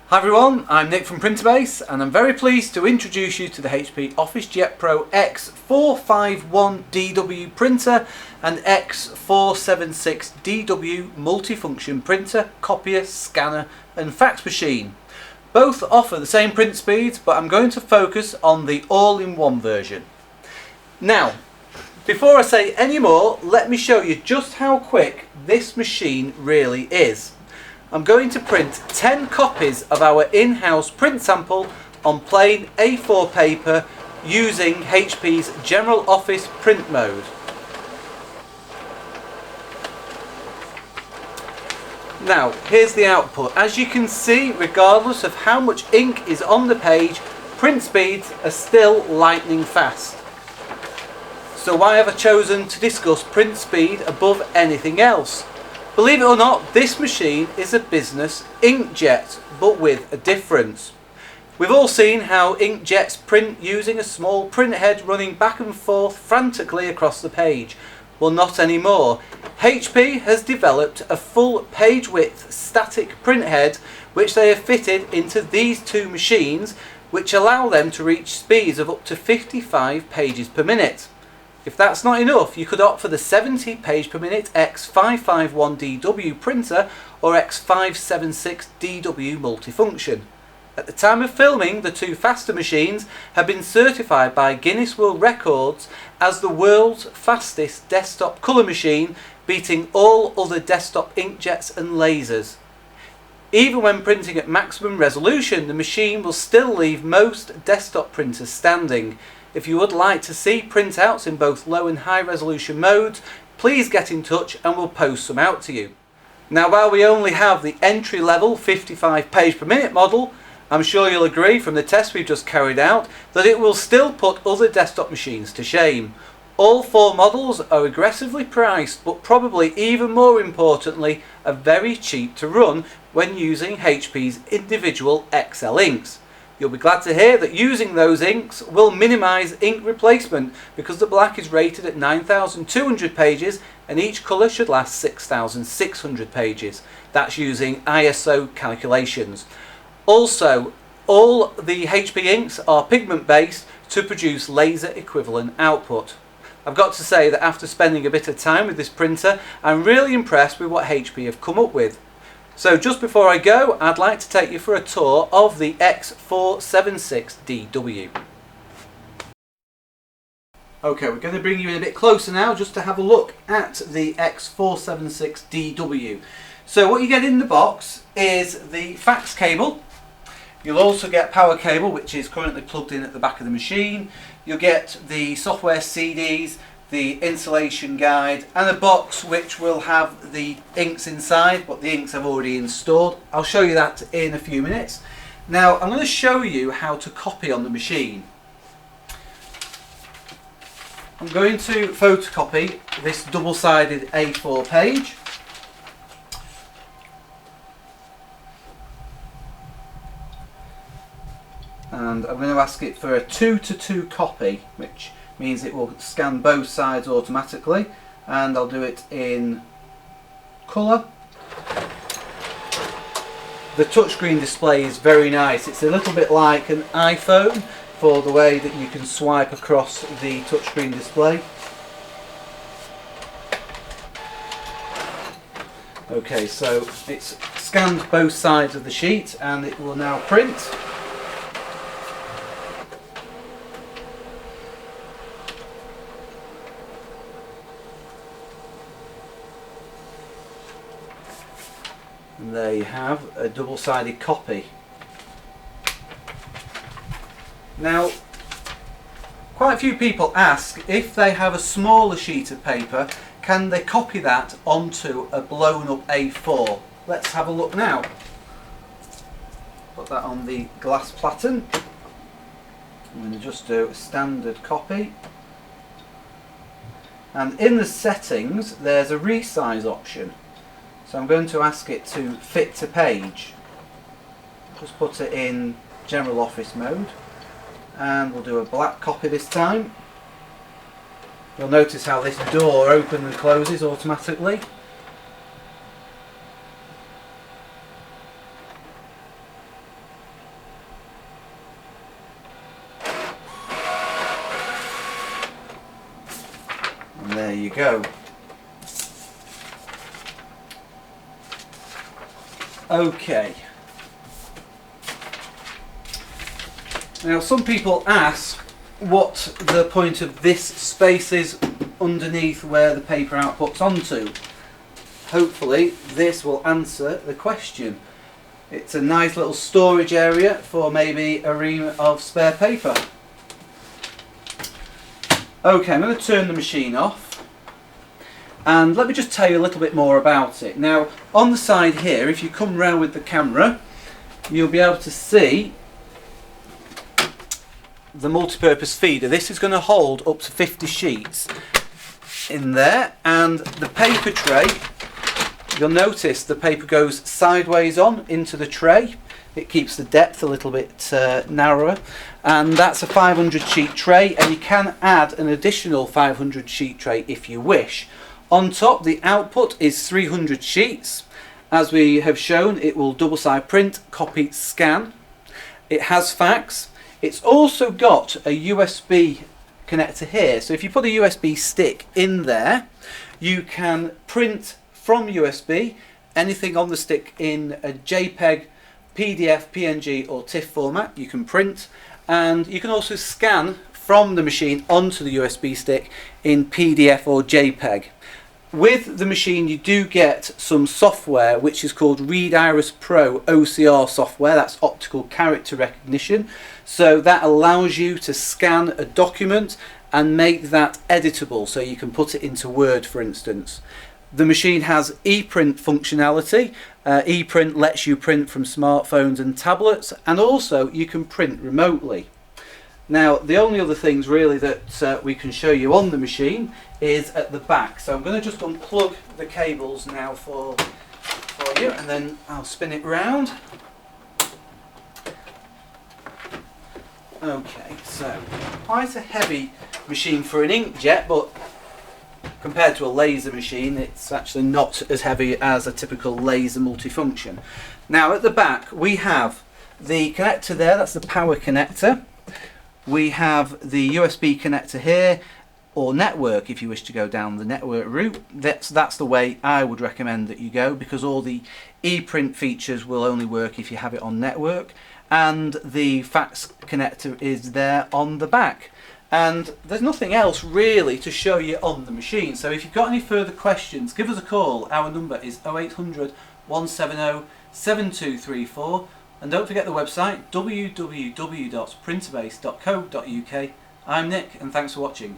Hi everyone, I'm Nick from Printerbase and I'm very pleased to introduce you to the HP OfficeJet Pro X451dw printer and X476dw multifunction printer, copier, scanner and fax machine. Both offer the same print speeds, but I'm going to focus on the all-in-one version. Now, before I say any more, let me show you just how quick this machine really is. I'm going to print 10 copies of our in-house print sample on plain A4 paper using HP's General Office print mode. Now, here's the output. As you can see, regardless of how much ink is on the page, print speeds are still lightning fast. So why have I chosen to discuss print speed above anything else? Believe it or not, this machine is a business inkjet, but with a difference. We've all seen how inkjets print using a small print head running back and forth frantically across the page. Well, not anymore. HP has developed a full page width static print head which they have fitted into these two machines, which allow them to reach speeds of up to 55 pages per minute. If that's not enough, you could opt for the 70 page per minute X551dw printer or X476dw multifunction. At the time of filming, the two faster machines have been certified by Guinness World Records as the world's fastest desktop colour machine, beating all other desktop inkjets and lasers. Even when printing at maximum resolution, the machine will still leave most desktop printers standing. If you would like to see printouts in both low and high resolution modes, please get in touch and we'll post some out to you. Now, while we only have the entry level 55 page per minute model, I'm sure you'll agree from the test we've just carried out that it will still put other desktop machines to shame. All four models are aggressively priced, but probably even more importantly are very cheap to run when using HP's individual XL inks. You'll be glad to hear that using those inks will minimise ink replacement because the black is rated at 9,200 pages and each colour should last 6,600 pages. That's using ISO calculations. Also, all the HP inks are pigment based to produce laser equivalent output. I've got to say that after spending a bit of time with this printer, I'm really impressed with what HP have come up with. So just before I go, I'd like to take you for a tour of the X476dw. Okay, we're going to bring you in a bit closer now just to have a look at the X476dw. So what you get in the box is the fax cable. You'll also get power cable, which is currently plugged in at the back of the machine. You'll get the software CDs, the installation guide and a box which will have the inks inside, but the inks I've already installed. I'll show you that in a few minutes. Now I'm going to show you how to copy on the machine. I'm going to photocopy this double-sided A4 page. And I'm going to ask it for a 2:2 copy, which means it will scan both sides automatically, and I'll do it in colour. The touchscreen display is very nice. It's a little bit like an iPhone for the way that you can swipe across the touchscreen display. Okay, so it's scanned both sides of the sheet and it will now print. And there you have a double-sided copy. Now, quite a few people ask if they have a smaller sheet of paper, can they copy that onto a blown up A4? Let's have a look now. Put that on the glass platen. I'm going to just do a standard copy. And in the settings, there's a resize option. So I'm going to ask it to fit to page. Just put it in General Office mode and we'll do a black copy this time. You'll notice how this door opens and closes automatically. go. Okay. Now some people ask what the point of this space is underneath where the paper outputs onto. Hopefully this will answer the question. It's a nice little storage area for maybe a ream of spare paper. Okay, I'm going to turn the machine off and let me just tell you a little bit more about it. Now on the side here, if you come round with the camera, you'll be able to see the multi-purpose feeder. This is going to hold up to 50 sheets in there, and the paper tray, you'll notice the paper goes sideways on into the tray. It keeps the depth a little bit narrower, and that's a 500 sheet tray, and you can add an additional 500 sheet tray if you wish. On top, the output is 300 sheets. As we have shown, it will double side print, copy, scan. It has fax. It's also got a USB connector here, so if you put a USB stick in there, you can print from USB anything on the stick in a JPEG, PDF, PNG or TIFF format. You can print, and you can also scan from the machine onto the USB stick in PDF or JPEG. With the machine you do get some software which is called Read Iris Pro OCR software. That's optical character recognition. So that allows you to scan a document and make that editable, so you can put it into Word, for instance. The machine has ePrint functionality. ePrint lets you print from smartphones and tablets, and also you can print remotely. Now the only other things really that we can show you on the machine is at the back. So I'm going to just unplug the cables now for you, and then I'll spin it round. Okay, so quite a heavy machine for an inkjet, but compared to a laser machine it's actually not as heavy as a typical laser multifunction. Now at the back we have the connector there, that's the power connector. We have the USB connector here, or network if you wish to go down the network route. That's the way I would recommend that you go, because all the ePrint features will only work if you have it on network. And the fax connector is there on the back. And there's nothing else really to show you on the machine. So if you've got any further questions, give us a call. Our number is 0800 170 7234. And don't forget the website www.printerbase.co.uk. I'm Nick, and thanks for watching.